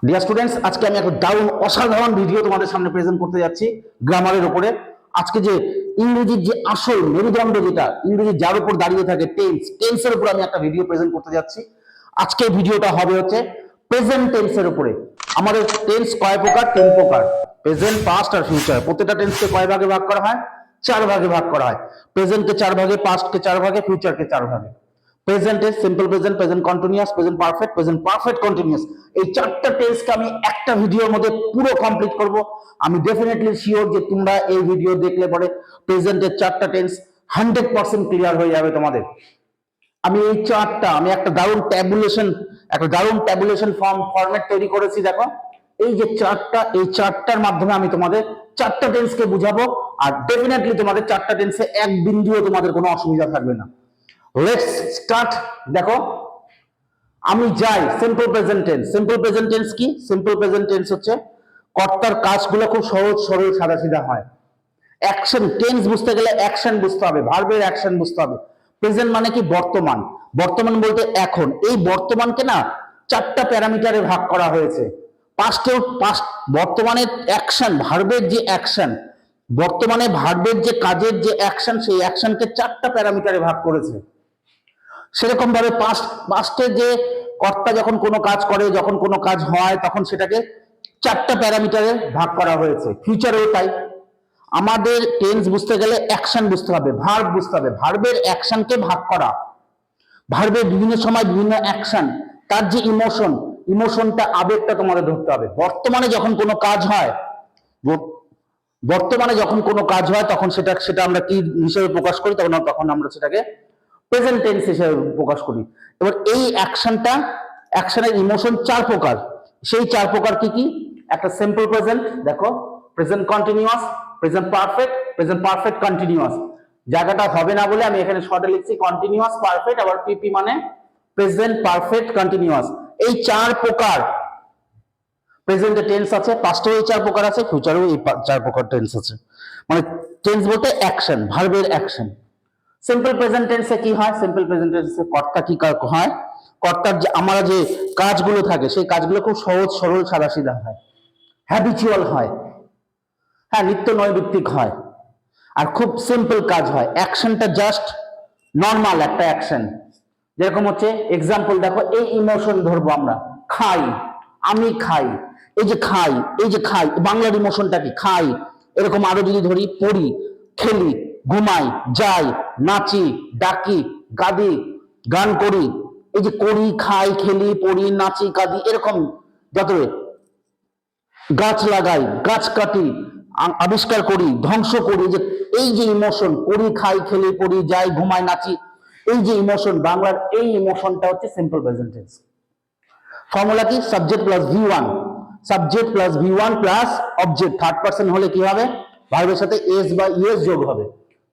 Dear students, আজকে আমি একটা দারুণ অসাধারণ ভিডিও তোমাদের সামনে প্রেজেন্ট করতে যাচ্ছি গ্রামারের উপরে। আজকে যে ইংরেজির যে আসল মেরুদণ্ড, যেটা ইংরেজি যার উপর দাঁড়িয়ে থাকে, টেন্সের উপর আমি একটা ভিডিও প্রেজেন্ট করতে যাচ্ছি। আজকে ভিডিওটা হবে হচ্ছে প্রেজেন্ট টেন্সের উপরে। আমাদের টেন্স কয় প্রকার? 3 প্রকার, প্রেজেন্ট, পাস্ট আর ফিউচার। প্রত্যেকটা টেন্সকে কয় ভাগে ভাগ করা হয়? 4 ভাগে ভাগ করা হয়। প্রেজেন্টকে 4 ভাগে, পাস্টকে 4 ভাগে, ফিউচারকে 4 ভাগে। Present tense, simple present, present continuous, present perfect, present perfect continuous. এই 4টা টেন্সকে আমি একটা ভিডিওর মধ্যে পুরো কমপ্লিট করব। আমি ডেফিনেটলি শিওর যে তোমরা এই ভিডিও দেখলে পরে প্রেজেন্টের 4টা টেন্স 100% ক্লিয়ার হয়ে যাবে তোমাদের। আমি এই চার্টটা একটা দারুণ ট্যাবুলেশন ফরম্যাট তৈরি করেছি। দেখো, এই যে চার্টটা, এই চার্টটার মাধ্যমে আমি তোমাদের 4টা টেন্সকে বুঝাবো। আর ডেফিনেটলি তোমাদের 4টা টেন্সে এক বিন্দুও তোমাদের কোনো অসুবিধা থাকবে না। Let's start. দেখো, আমি যাই। Simple present tense. Simple present tense কি? সিম্পল প্রেজেন্ট টেন্স হচ্ছে কর্তার কাজগুলো খুব সহজ সরল সাদা সিধা হয়। অ্যাকশন, টেন্স বুঝতে গেলে অ্যাকশন বুঝতে হবে, ভার্বের অ্যাকশন বুঝতে হবে। প্রেজেন্ট মানে কি? বর্তমান। বর্তমান বলতে এখন। এই বর্তমানকে না 4টা প্যারামিটারে ভাগ করা হয়েছে। বর্তমানের অ্যাকশন, ভার্বের যে অ্যাকশন, বর্তমানে ভার্বের যে কাজের যে অ্যাকশন, সেই অ্যাকশনকে 4টা প্যারামিটারে ভাগ করেছে। সেরকম ভাবে পাস্টে যে কর্তা যখন কোনো কাজ করে, যখন কোনো কাজ হয়, তখন সেটাকে 4টা প্যারামিটারে ভাগ করা হয়েছে। ফিউচারেও তাই। আমাদের টেন্স বুঝতে গেলে অ্যাকশন বুঝতে হবে, ভার্ব বুঝতে হবে। ভার্বের অ্যাকশনকে ভাগ করা, ভার্বের বিভিন্ন সময় বিভিন্ন অ্যাকশন, তার যে ইমোশনটা, আবেগটা তোমাদের ধরতে হবে। বর্তমানে যখন কোনো কাজ হয়, তখন সেটা আমরা কি হিসেবে প্রকাশ করি? তখন আমরা সেটাকে প্রেজেন্ট টেন্স হিসেবে প্রকাশ করি। এবার এই অ্যাকশনের ইমোশন 4 প্রকার। সেই 4 প্রকার কি কি? একটা সিম্পল প্রেজেন্ট, দেখো, present continuous, present perfect, present perfect continuous. জায়গাটা হবে না বলে আমি এখানে শর্টে লিখছি কন্টিনিউয়াস, পারফেক্ট, আবার পিপি মানে প্রেজেন্ট পারফেক্ট কন্টিনিউয়াস। এই 4 প্রকার প্রেজেন্টে টেন্স আছে, পাস্টেও এই 4 প্রকার আছে, ফিউচারেও এই 4 প্রকার টেন্স আছে। মানে টেন্স বলতে অ্যাকশন, ভার্বের অ্যাকশন। সিম্পল প্রেজেন্ট টেন্সে কি হয়? সিম্পল প্রেজেন্ট টেন্সে কর্তা কি হয়? কর্তার যে আমরা যে কাজগুলো থাকে, সেই কাজগুলো খুব সহজ সরল সাদা সিধা হয়, হ্যাবিচুয়াল হয়, হ্যাঁ, নিত্য নৈমিত্তিক হয়, আর খুব সিম্পল কাজ হয়। অ্যাকশনটা জাস্ট নর্মাল একটা অ্যাকশন। যেরকম হচ্ছে এক্সাম্পল, দেখো, এই ইমোশন ধরবো আমরা, খাই, আমি খাই। এই যে খাই, বাংলার ইমোশনটা কি? খাই। এরকম আরো যদি ধরি, পড়ি, খেলি, ঘুমাই, যাই, নাচি, ডাকি, গাদি, গান করি। এই যে করি, খাই, খেলি, পড়ি, নাচি, কাঁদি, এরকম যত, গাছ লাগাই, গাছ কাটি, আবিষ্কার করি, ধ্বংস করি। যে এই যে ইমোশন, করি, খাই, খেলি, পড়ি, যাই, ঘুমাই, নাচি, এই যে ইমোশন, বাংলার এই ইমোশনটা হচ্ছে সিম্পল প্রেজেন্ট টেন্স। ফর্মুলা কি? Subject plus V1 plus object. Third person হলে কি হবে? ভার্বের সাথে এস বা ইএস যোগ হবে।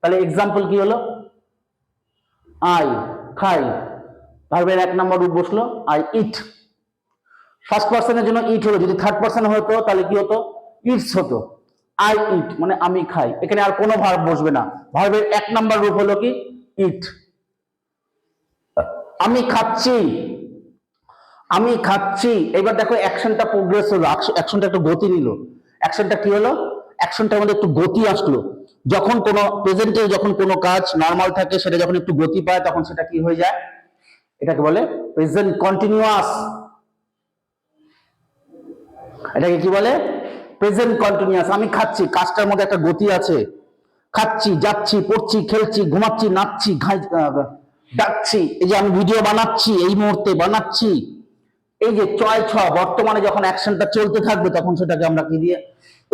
তাহলে এক্সাম্পল কি হলো? আই খাই, ভার্বের 1 নম্বর রূপ বসলো আই ইট। ফার্স্ট পারসনের জন্য ইট হলো। যদি থার্ড পারসন হতো তাহলে কি হতো? ইটস হতো। আই ইট মানে আমি খাই। এখানে আর কোনো ভার্ব বসবে না। ভার্বের 1 নম্বর রূপ হলো কি? ইট। আমি খাচ্ছি, এবার দেখো অ্যাকশনটা প্রোগ্রেস হলো, অ্যাকশনটা একটু গতি নিল। অ্যাকশনটা কি হলো? অ্যাকশনটার মধ্যে একটু গতি আসলো। যখন কোনো প্রেজেন্টে যখন কোনো কাজ নর্মাল থাকে, সেটা যখন একটু গতি পায়, তখন সেটা কি হয়ে যায়? এটাকে বলে প্রেজেন্ট কন্টিনিউয়াস। এটাকে কি বলে? Present continuous. আমি খাচ্ছি, কাজটার মধ্যে একটা গতি আছে। খাচ্ছি, যাচ্ছি, পড়ছি, খেলছি, ঘুমাচ্ছি, নাচছি, ডাকছি। এই যে আমি ভিডিও বানাচ্ছি, এই মুহূর্তে বানাচ্ছি। এই যে চয় ছ, বর্তমানে যখন অ্যাকশনটা চলতে থাকবে, তখন সেটাকে আমরা কি দিয়ে,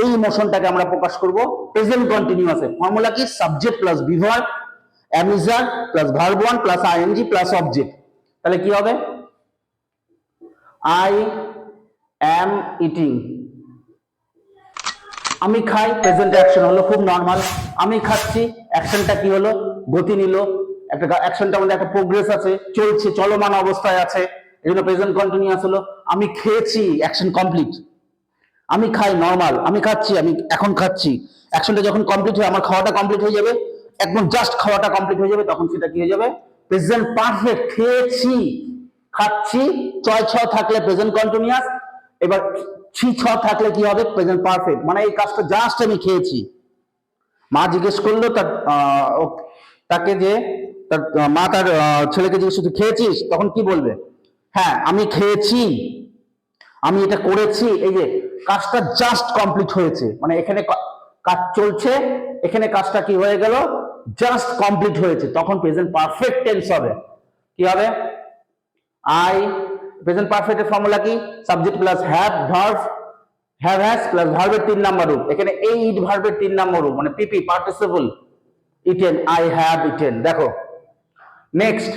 এই ইমোশনটাকে আমরা প্রকাশ করব প্রেজেন্ট কন্টিনিউয়াসে। ফর্মুলা কি? সাবজেক্ট প্লাস বিভার, am is are plus verb 1 plus ING plus object. তাহলে কি হবে? I am eating. আমি খাই, প্রেজেন্ট অ্যাকশন হলো, খুব নর্মাল। আমি খাচ্ছি, অ্যাকশনটা কি হলো? গতি নিল। একটা অ্যাকশনটার মধ্যে একটা প্রোগ্রেস আছে, চলছে, চলমান অবস্থায় আছে, এগুলো প্রেজেন্ট কন্টিনিউয়াস হলো। আমি খেয়েছি, অ্যাকশন কমপ্লিট। আমি খাই, নর্মাল। আমি খাচ্ছি, আমি এখন খাচ্ছি। অ্যাকশনটা যখন কমপ্লিট হয়, আমার খাওয়াটা কমপ্লিট হয়ে যাবে, একদম জাস্ট খাওয়াটা কমপ্লিট হয়ে যাবে, তখন সেটা কি হয়ে যাবে? Present perfect. খেয়েছি, খাচ্ছি, চয় ছ থাকলে প্রেজেন্ট কন্টিনিউয়াস, এবার ছি ছ থাকলে কি হবে, প্রেজেন্ট পারফেক্ট, মানে এই কাজটা জাস্ট আমি খেয়েছি। মা জিজ্ঞেস করলো তাকে যে মা তার ছেলেকে জিজ্ঞেস করছে খেয়েছিস, তখন কি বলবে, হ্যাঁ আমি খেয়েছি, আমি এটা করেছি। এই যে কাজটা জাস্ট কমপ্লিট হয়েছে, মানে এখানে কাজ চলছে, এখানে কাজটা কি হয়ে গেল, জাস্ট কমপ্লিট হয়েছে, তখন প্রেজেন্ট পারফেক্ট টেন্স হবে। কি হবে, আই, প্রেজেন্ট পারফেক্টের ফর্মুলা কি, subject plus have verb, have has plus ভার্বের 3 নম্বর রূপ, এখানে এই ইট ভার্বের 3 নম্বর রূপ, মানে PP participle eaten, I have eaten. দেখো নেক্সট,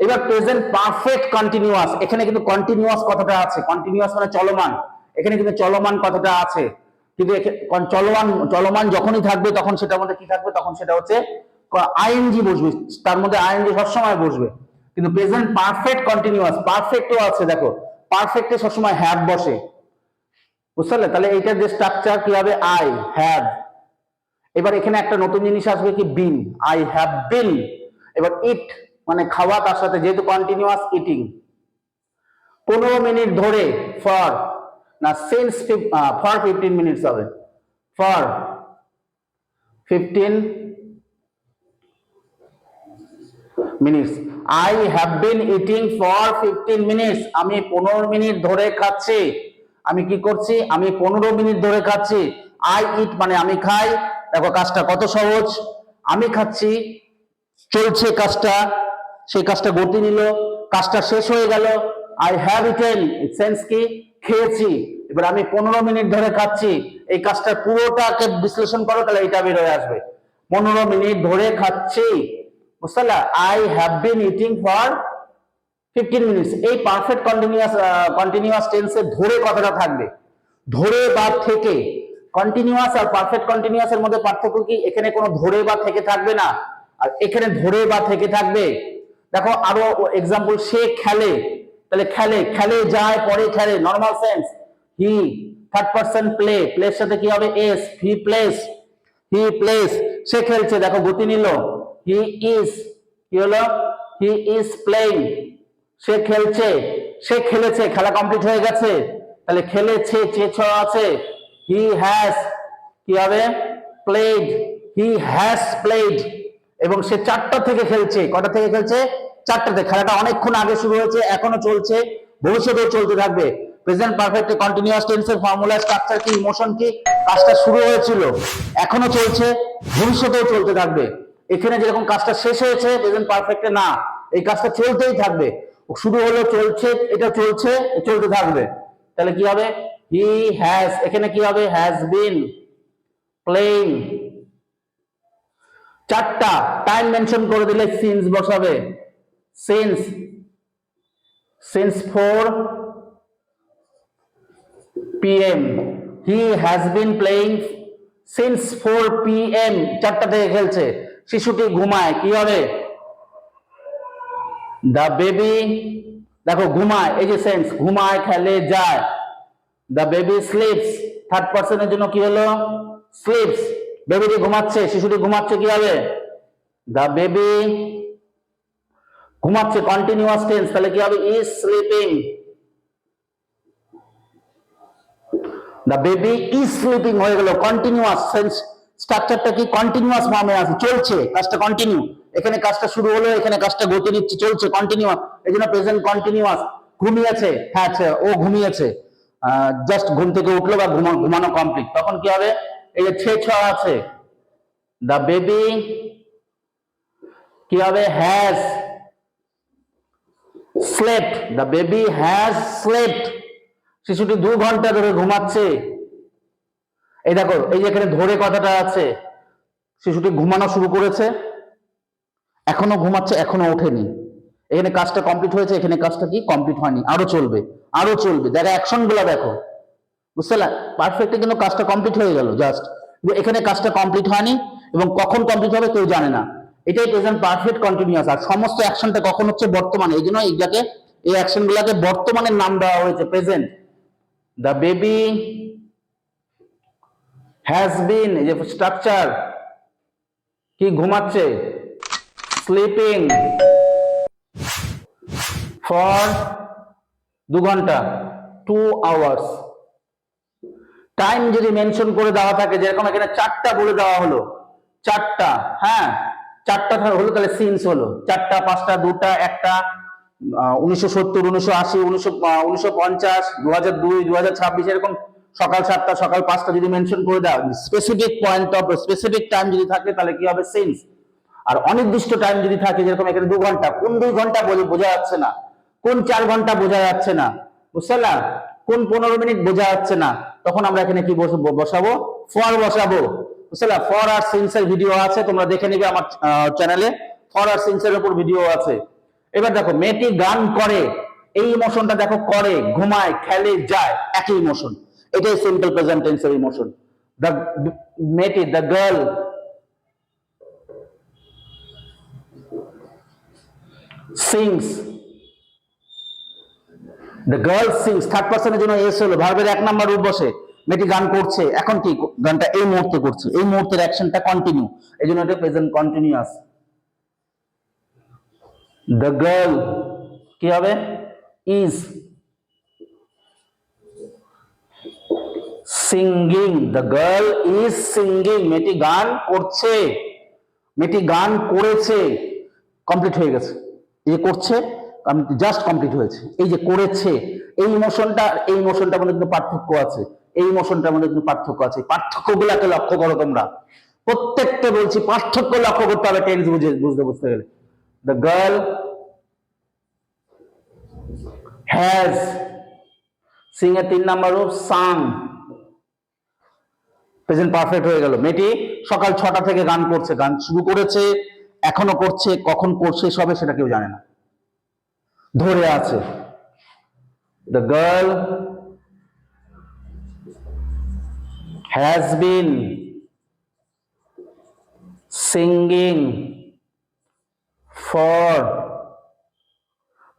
এবার প্রেজেন্ট পারফেক্ট কন্টিনিউয়াস, এখানে কিন্তু কন্টিনিউয়াস কথাটা আছে, কন্টিনিউয়াস মানে চলমান, এখানে কিন্তু চলমান কথাটা আছে, কিন্তু চলমান চলমান যখনই থাকবে তখন সেটার মধ্যে কি থাকবে, তখন সেটা হচ্ছে আইএনজি বসবে, তার মধ্যে আইএনজি সবসময় বসবে। কিন্তু প্রেজেন্ট পারফেক্ট কন্টিনিউয়াস, পারফেক্টও আছে, দেখো পারফেক্টে সবসময় হ্যাভ বসে, বুঝতে পারলে? তাহলে এইটার যে স্ট্রাকচার কি হবে, আই হ্যাভ। এবার এখানে একটা নতুন জিনিস আসবে কি, বিন, আই হ্যাভ বিন। এবার ইট মানে খাওয়া, তার সাথে যেহেতু কন্টিনিউয়াস ইটিং, 15 মিনিট ধরে, ফর না সিন্স, ফর 15 মিনিটস হবে, for 15 minutes, I have been eating for 15 minutes, আমি 15 মিনিট ধরে খাচ্ছি, আমি কি করছি, আমি 15 মিনিট ধরে খাচ্ছি। আই ইট মানে আমি খাই, দেখো কাজটা কত সহজ, আমি খাচ্ছি, চলছে কাজটা, সেই কাজটা গতি নিল, কাজটা শেষ হয়ে গেল, আই হ্যাভ ইটেন, সেন্স কি, খেয়েছি। এবার আমি 15 মিনিট ধরে খাচ্ছি, এই কাজটা পুরোটাকে বিশ্লেষণ করো, তাহলে এটা বের হয়ে আসবে, 15 মিনিট ধরে খাচ্ছি, বুঝতে পারলে? I have been eating for 15 minutes. এই পারফেক্ট কন্টিনিউয়াস টেন্সে ধরে কথাটা থাকবে, ধরে বা থেকে। কন্টিনিউয়াস আর পারফেক্ট কন্টিনিউয়াস এর মধ্যে পার্থক্য কি, এখানে কোনো ধরে বা থেকে থাকবে না, আর এখানে ধরে বা থেকে থাকবে। দেখো আরো এক্সাম্পল, সে খেলে, তাহলে খেলে, খেলে যায়, পরে খেলে, normal sense. He, third person play, প্লের সাথে কি হবে, S, he plays, he plays, সে খেলছে, দেখো গতি নিল, হি ইজ, কি হলো, হি ইজ প্লেইং, সে খেলছে, সে খেলেছে, খেলা কমপ্লিট হয়ে গেছে, তাহলে খেলেছে চেছ আছে, হি হ্যাজ, কি হবে, প্লেড, হি হ্যাজ প্লেড। এবং সে 4টা থেকে খেলছে, কটা থেকে খেলছে, 4টাতে, খেলাটা অনেকক্ষণ আগে শুরু হয়েছে, এখনো চলছে, ভবিষ্যতেও চলতে থাকবে। প্রেজেন্ট পারফেক্ট কন্টিনিউয়াস টেন্সের ফর্মুলা, স্ট্রাকচার কি, ইমোশন কি, কাজটা শুরু হয়েছিল, এখনো চলছে, ভবিষ্যতেও চলতে থাকবে। এখানে যেরকম কাজটা শেষ হয়েছে, প্রেজেন্ট পারফেক্টে না, এই কাজটা চলতেই থাকবে, শুরু হলো, চলছে, এটা চলছে, চলতে থাকবে। তাহলে কি হবে, হি হ্যাজ, এখানে কি হবে, হ্যাজ বিন প্লেইং। 4টা টাইম মেনশন করে দিলে সিন্স বসাবে, since, since 4 PM, he has been playing since 4 PM, 4টা থেকে খেলছে, শিশুটি ঘুমায়, কি হবে, দ্য বেবি, দেখো ঘুমায়, এই যে সেন্স, ঘুমায়, খেলে, যায়, দ্য বেবি স্লিপস, থার্ড পারসনের জন্য কি হলো, স্লিপস, বেবিটি ঘুমাচ্ছে, শিশুটি ঘুমাচ্ছে, কি হবে, দ্য বেবি ঘুমাচ্ছে, কন্টিনিউয়াস টেন্স, তাহলে কি হবে, is sleeping, the baby is sleeping হয়ে গেল, কন্টিনিউয়াস সেন্স, স্ট্রাকচারটা কি, কন্টিনিউয়াস ফর্মে আছে, চলছে, কাজটা কন্টিনিউ, এখানে কাজটা শুরু হলো, এখানে কাজটা গতি নিচ্ছে, চলছে, কন্টিনিউয়াস, এই জন্য প্রেজেন্ট কন্টিনিউয়াস। ঘুমিয়েছে, হ্যাঁ ও ঘুমিয়েছে, জাস্ট ঘুম থেকে উঠলো বা ঘুমানো কমপ্লিট, তখন কি হবে, এই যে ছ আছে, দ্য বেবি কি হবে, has slept, the baby has slept, শিশুটি 2 ঘন্টা ধরে ঘুমাচ্ছে। এই দেখো, এই যে এখানে ধরে কথাটা আছে, শিশুটি ঘুমানো শুরু করেছে, এখনো ঘুমাচ্ছে, এখনো ওঠেনি, এখানে কাজটা কমপ্লিট হয়েছে, এখানে কাজটা কি কমপ্লিট হয়নি, আরো চলবে, আরো চলবে, দেখো অ্যাকশন গুলা দেখো, বুঝতে পারলে? পারফেক্টলি কিন্তু কাজটা কমপ্লিট হয়ে গেল জাস্ট, এখানে কাজটা কমপ্লিট হয়নি, এবং কখন কমপ্লিট হবে কেউ জানে না, এটাই প্রেজেন্ট পারফেক্ট কন্টিনিউয়াস। আর সমস্ত অ্যাকশনটা কখন হচ্ছে, বর্তমানে, এই জন্য এইটাকে, এই অ্যাকশন গুলাকে বর্তমানের নাম দেওয়া হয়েছে, present. The baby has been, এই যে স্ট্রাকচার, কি ঘুমাচ্ছে, স্লিপিং ফর 2 ঘন্টা, 2 hours, টাইম যদি মেনশন করে দেওয়া থাকে, যেরকম এখানে 4টা বলে দেওয়া হলো, 4টা, হ্যাঁ 4টা হলো, তাহলে সিন্স হলো 4টা, 5টা, 2টা, 1টা, 1970, 1980, 1950, 2002, 2026, এরকম সকাল 7টা, সকাল 5টা যদি মেনশন করে দাও, specific point of specific time যদি থাকে তাহলে কি হবে, সিন্স। আর অনির্দিষ্ট টাইম যদি থাকে, যেরকম এখানে 2 ঘন্টা, কোন 2 ঘন্টা বোঝা যাচ্ছে না, কোন 4 ঘন্টা বোঝা যাচ্ছে না, বুঝতে না, কোন 15 মিনিট বোঝা যাচ্ছে না, তখন আমরা এখানে কি বসাবো, ফর বসাবো, বুঝতে না। ফর আর সিন্স এর ভিডিও আছে, তোমরা দেখে নিবে আমার চ্যানেলে, ফর আর সিন্স এর উপর ভিডিও আছে। এবার দেখো, মেয়েটি গান করে, এই ইমোশনটা দেখো, করে, ঘুমায়, খেলে, যায়, একই ইমোশন, এটাই সিম্পল প্রেজেন্ট টেন্সের ইমোশন। দ্য মেয়েটি, the girl sings, the girl sings, third পারসনের জন্য এস হলো, ভার্বের 1 নাম্বার রূপ বসে, মেয়েটি গান করছে, এখন কি গানটা এই মুহূর্তে করছে, এই মুহূর্তের অ্যাকশনটা কন্টিনিউ, এই জন্য এটা প্রেজেন্ট কন্টিনিউয়াস। the girl কি হবে, is singing, the girl is singing, মেয়েটি গান করছে, মেয়েটি গান করেছে, কমপ্লিট হয়ে গেছে, এই করছে জাস্ট কমপ্লিট হয়েছে, এই যে করেছে, এই ইমোশনটা, এই ইমোশনটার মধ্যে কিন্তু পার্থক্য আছে, এই ইমোশনটার মধ্যে কিন্তু পার্থক্য আছে, পার্থক্যগুলোকে লক্ষ্য করো তোমরা, প্রত্যেকটা বলছি পার্থক্য লক্ষ্য করতে হবে টেন্স বুঝতে গেলে। দ্য গার্ল হ্যাজ, সিং এর 3 নাম্বার রূপ সাং, প্রেজেন্ট পারফেক্ট হয়ে গেল। মেয়েটি সকাল 6টা থেকে গান করছে, গান শুরু করেছে, এখনো করছে, কখন করছে সবে সেটা কেউ জানে না, ধরে আছে। The girl has been singing for,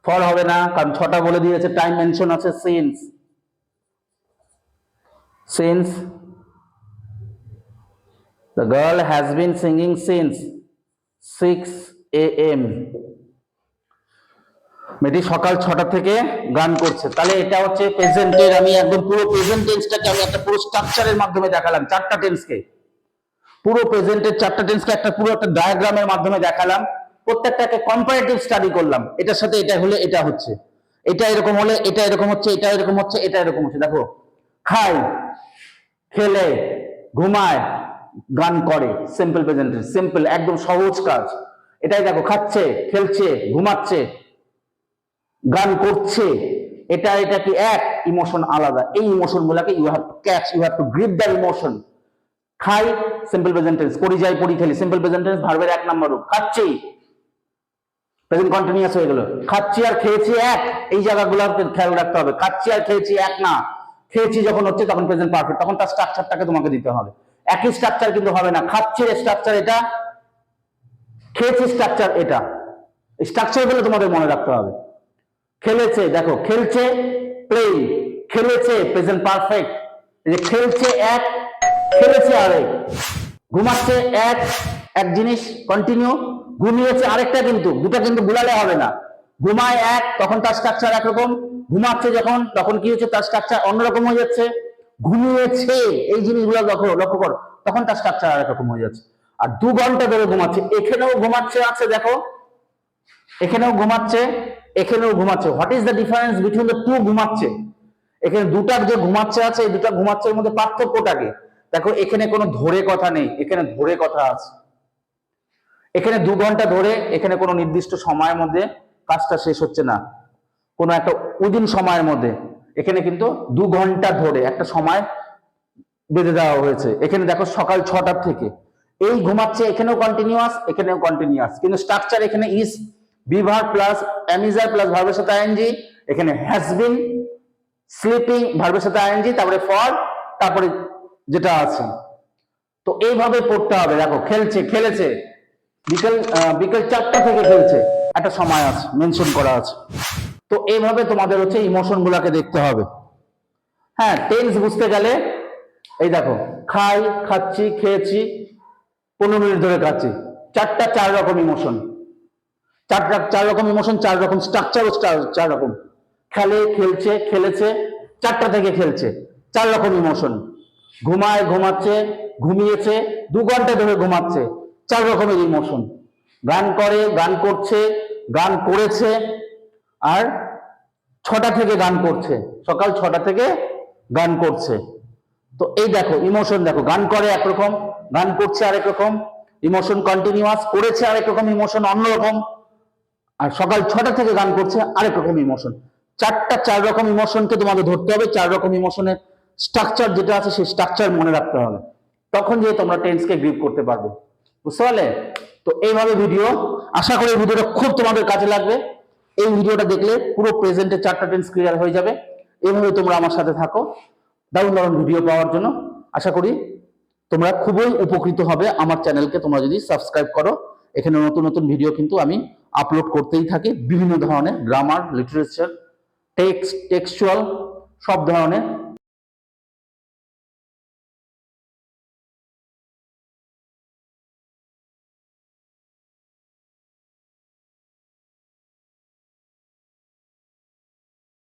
for হবে না, কারণ 6টা বলে দিয়েছে, টাইম মেনশন আছে, since, since the girl has been singing since 6 AM, মেয়েটি সকাল 6টা থেকে গান করছে, তাহলে এটা হচ্ছে প্রেজেন্টের, আমি একদম পুরো প্রেজেন্ট টেন্সটাকে আমি একটা পুরো স্ট্রাকচারের মাধ্যমে দেখালাম, 4টা টেন্সকে, পুরো প্রেজেন্টের 4টা টেন্সকে একটা পুরো একটা ডায়াগ্রামের মাধ্যমে দেখালাম, প্রত্যেকটাকে কম্পারেটিভ স্টাডি করলাম, এটার সাথে এটা হলে এটা হচ্ছে, এটা এরকম হলে এটা এরকম হচ্ছে, এটা এরকম হচ্ছে, এটা এরকম হচ্ছে। দেখো, খায়, খেলে, ঘুমায়, গান করে, সিম্পল প্রেজেন্ট টেন্স, সিম্পল একদম সহজ কাজ, এটাই দেখো, খাচ্ছে, খেলছে, ঘুমাচ্ছে, গান করছে, এটা এটা কি এক, ইমোশন আলাদা, এই ইমোশন গুলাকে you have to catch, you have to grip the emotion. খাই, সিম্পল প্রেজেন্ট টেন্স, পড়ি যাই, পড়ি খেলি, সিম্পল প্রেজেন্ট টেন্স, ভার্বের 1 নাম্বার রূপ। খাচ্ছি, প্রেজেন্ট কন্টিনিউয়াস হয়ে গেল। খাচ্ছি আর খেয়েছি এক, এই জায়গাগুলোকে খেয়াল রাখতে হবে, খাচ্ছি আর খেয়েছি এক না, খেয়েছি যখন হচ্ছে তখন প্রেজেন্ট পারফেক্ট, তখন তার স্ট্রাকচারটাকে তোমাকে দিতে হবে, একই স্ট্রাকচার কিন্তু হবে না, খাচ্ছি স্ট্রাকচার এটা, খেয়েছি স্ট্রাকচার এটা, স্ট্রাকচার গুলো তোমাদের মনে রাখতে হবে। খেলেছে, দেখো, খেলছে প্লেইং, খেলেছে প্রেজেন্ট পারফেক্ট, এই যে খেলছে এক, খেলেছে আরেক, ঘুমাচ্ছে এক, এক জিনিস কন্টিনিউ, ঘুমিয়েছে আরেকটা, কিন্তু দুটা কিন্তু গুলালে হবে না, ঘুমায় এক, তখন তার স্ট্রাকচার একরকম, ঘুমাচ্ছে যখন তখন কি হচ্ছে, তার স্ট্রাকচার অন্যরকম হয়ে যাচ্ছে, ঘুমিয়েছে, এই জিনিসগুলো লক্ষ্য করো, তখন তার স্ট্রাকচার আরেক রকম হয়ে যাচ্ছে। আর 2 ঘন্টা ধরে ঘুমাচ্ছে, এখানেও ঘুমাচ্ছে আছে, দেখো এখানেও ঘুমাচ্ছে, এখানেও ঘুমাচ্ছে, what is the difference between the two ঘুমাচ্ছে, এখানে দুটার যে ঘুমাচ্ছে আছে, এই দুটা ঘুমাচ্ছে এর মধ্যে পার্থক্যটাকে দেখো, এখানে কোনো ধরে কথা নেই, এখানে ধরে কথা আছে, এখানে 2 ঘন্টা ধরে, এখানে কোনো নির্দিষ্ট সময়ের মধ্যে কাজটা শেষ হচ্ছে না, কোনো একটা উইদিন সময়ের মধ্যে, এখানে কিন্তু 2 ঘন্টা ধরে একটা সময় বেঁধে দেওয়া হয়েছে। এখানে দেখো সকাল 6টার থেকে, এই ঘুমাচ্ছে, এখানেও কন্টিনিউয়াস, এখানেও কন্টিনিউয়াস, কিন্তু স্ট্রাকচার এখানে is, be verb plus am is are plus ভার্বের সাথে আইএনজি, এখানে হ্যাজ বিন, স্লিপিং ভার্বের সাথে আইএনজি, তারপরে ফর, তারপরে যেটা আছে। তো এইভাবে পড়তে হবে। দেখো, খেলছে, খেলেছে, বিকেল 4টা থেকে খেলছে, একটা সময় আছে, মেনশন করা আছে। তো এইভাবে তোমাদের হচ্ছে ইমোশন গুলাকে দেখতে হবে। হ্যাঁ, টেন্স বুঝতে গেলে এই দেখো, খাই, খাচ্ছি, খেয়েছি, 15 মিনিট ধরে খাচ্ছি, 4 রকম ইমোশন, 4 রকম ইমোশন, 4 রকম স্ট্রাকচার, 4 রকম, খেলে, খেলছে, খেলেছে, 4টা থেকে খেলছে, 4 রকম ইমোশন। ঘুমায়, ঘুমাচ্ছে, ঘুমিয়েছে, 2 ঘন্টা ধরে ঘুমাচ্ছে, 4 রকমের ইমোশন। গান করে, গান করছে, গান করেছে, আর 6টা থেকে গান করছে, সকাল 6টা থেকে গান করছে। তো এই দেখো ইমোশন, দেখো গান করে একরকম, গান করছে আরেক রকম, ইমোশন কন্টিনিউয়াস, করেছে আরেক রকম, ইমোশন অন্যরকম, আর সকাল 6টা থেকে গান করছে আরেক রকম ইমোশন। 4 রকম ইমোশনকে তোমাদের ধরতে হবে, 4 রকম ইমোশনের স্ট্রাকচার যেটা আছে সেই স্ট্রাকচার মনে রাখতে হবে, তখন যে তোমরা টেন্সকে গ্রিপ করতে পারবে। বুঝতে পারলে? তো এইভাবে ভিডিও, আশা করি ভিডিওটা খুব তোমাদের কাজে লাগবে। এই ভিডিওটা দেখলে পুরো প্রেজেন্টে 4টা টেন্স ক্লিয়ার হয়ে যাবে। এইভাবে তোমরা আমার সাথে থাকো দারুণ দারুণ ভিডিও পাওয়ার জন্য। আশা করি তোমরা খুবই উপকৃত হবে আমার চ্যানেলকে তোমরা যদি সাবস্ক্রাইব করো। এখানে নতুন নতুন ভিডিও কিন্তু আমি আপলোড করতেই থাকি, বিভিন্ন ধরনের গ্রামার, লিটারেচার, টেক্সচুয়াল, সব ধরনের